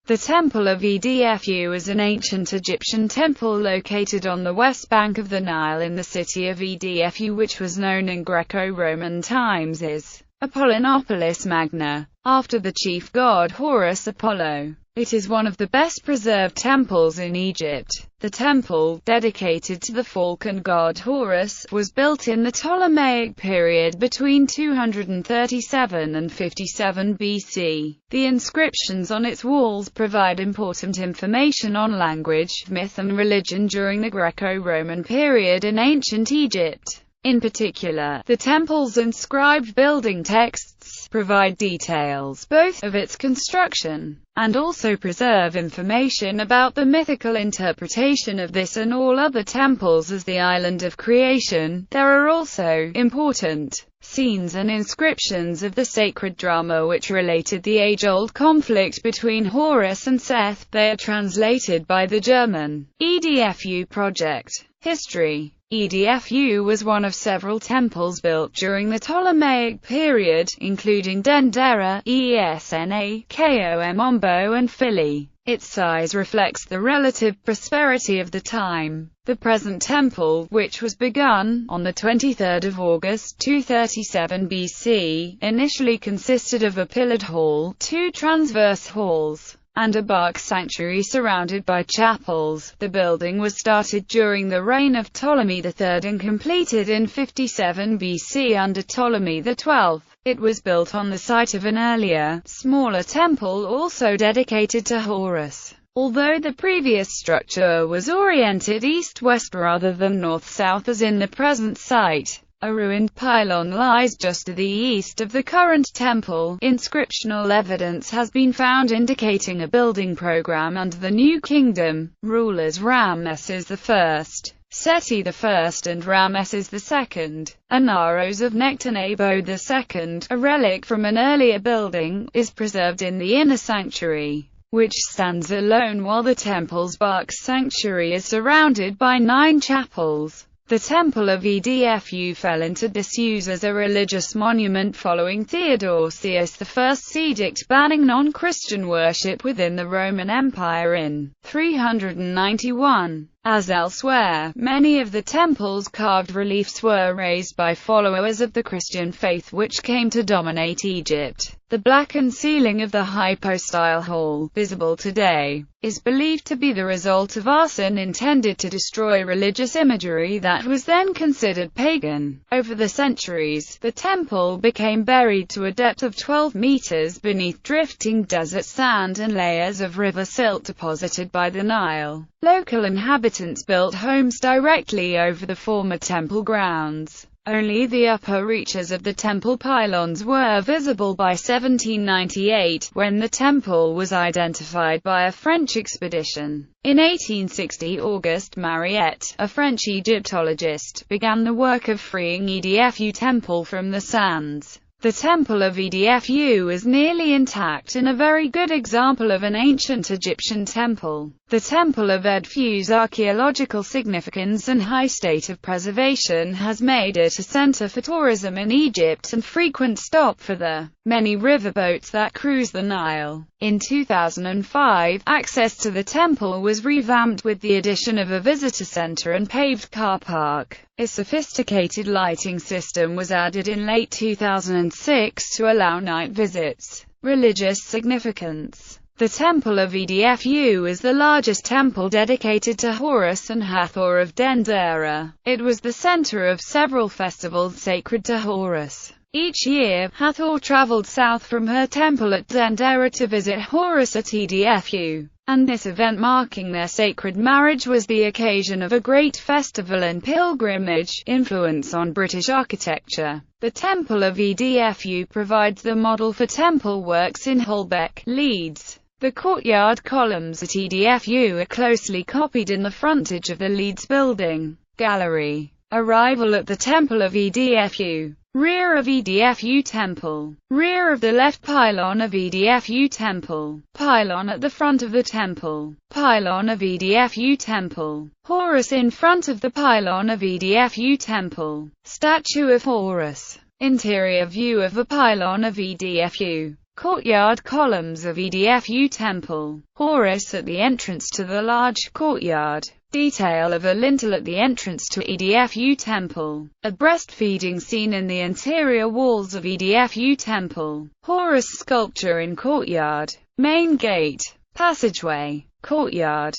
The Temple of Edfu is an ancient Egyptian temple located on the west bank of the Nile in the city of Edfu, which was known in Greco-Roman times as Apollonopolis Magna, after the chief god Horus Apollo. It is one of the best preserved temples in Egypt. The temple, dedicated to the falcon god Horus, was built in the Ptolemaic period between 237 and 57 BC. The inscriptions on its walls provide important information on language, myth and religion during the Greco-Roman period in ancient Egypt. In particular, the temple's inscribed building texts provide details both of its construction and also preserve information about the mythical interpretation of this and all other temples as the island of creation. There are also important scenes and inscriptions of the sacred drama which related the age-old conflict between Horus and Seth. They are translated by the German Edfu project. History. Edfu was one of several temples built during the Ptolemaic period, including Dendera, Esna, Komombo and Philly. Its size reflects the relative prosperity of the time. The present temple, which was begun on the 23rd of August 237 BC, initially consisted of a pillared hall, two transverse halls, and a bark sanctuary surrounded by chapels. The building was started during the reign of Ptolemy III and completed in 57 BC under Ptolemy XII. It was built on the site of an earlier, smaller temple also dedicated to Horus. Although the previous structure was oriented east-west rather than north-south as in the present site, a ruined pylon lies just to the east of the current temple. Inscriptional evidence has been found indicating a building program under the New Kingdom rulers Ramesses I, Seti I and Ramesses II. A Naros of Nectanebo II, a relic from an earlier building, is preserved in the inner sanctuary, which stands alone while the temple's bark sanctuary is surrounded by 9 chapels. The Temple of Edfu fell into disuse as a religious monument following Theodosius I's edict banning non-Christian worship within the Roman Empire in 391. As elsewhere, many of the temple's carved reliefs were raised by followers of the Christian faith which came to dominate Egypt. The blackened ceiling of the hypostyle hall, visible today, is believed to be the result of arson intended to destroy religious imagery that was then considered pagan. Over the centuries, the temple became buried to a depth of 12 meters beneath drifting desert sand and layers of river silt deposited by the Nile. Local inhabitants built homes directly over the former temple grounds. Only the upper reaches of the temple pylons were visible by 1798, when the temple was identified by a French expedition. In 1860, Auguste Mariette, a French Egyptologist, began the work of freeing Edfu temple from the sands. The Temple of Edfu is nearly intact and a very good example of an ancient Egyptian temple. The Temple of Edfu's archaeological significance and high state of preservation has made it a center for tourism in Egypt and frequent stop for the many riverboats that cruise the Nile. In 2005, access to the temple was revamped with the addition of a visitor center and paved car park. A sophisticated lighting system was added in late 2006 to allow night visits. Religious significance. The Temple of Edfu is the largest temple dedicated to Horus and Hathor of Dendera. It was the center of several festivals sacred to Horus. Each year, Hathor traveled south from her temple at Dendera to visit Horus at Edfu, and this event marking their sacred marriage was the occasion of a great festival and pilgrimage. Influence on British architecture. The Temple of Edfu provides the model for temple works in Holbeck, Leeds. The courtyard columns at Edfu are closely copied in the frontage of the Leeds building. Gallery. Arrival at the Temple of Edfu. Rear of Edfu Temple. Rear of the left pylon of Edfu Temple. Pylon at the front of the temple. Pylon of Edfu Temple. Horus in front of the pylon of Edfu Temple. Statue of Horus. Interior view of the pylon of Edfu. Courtyard columns of Edfu temple. Horus at the entrance to the large courtyard. Detail of a lintel at the entrance to Edfu temple. A breastfeeding scene in the interior walls of Edfu temple. Horus sculpture in courtyard. Main gate. Passageway. Courtyard.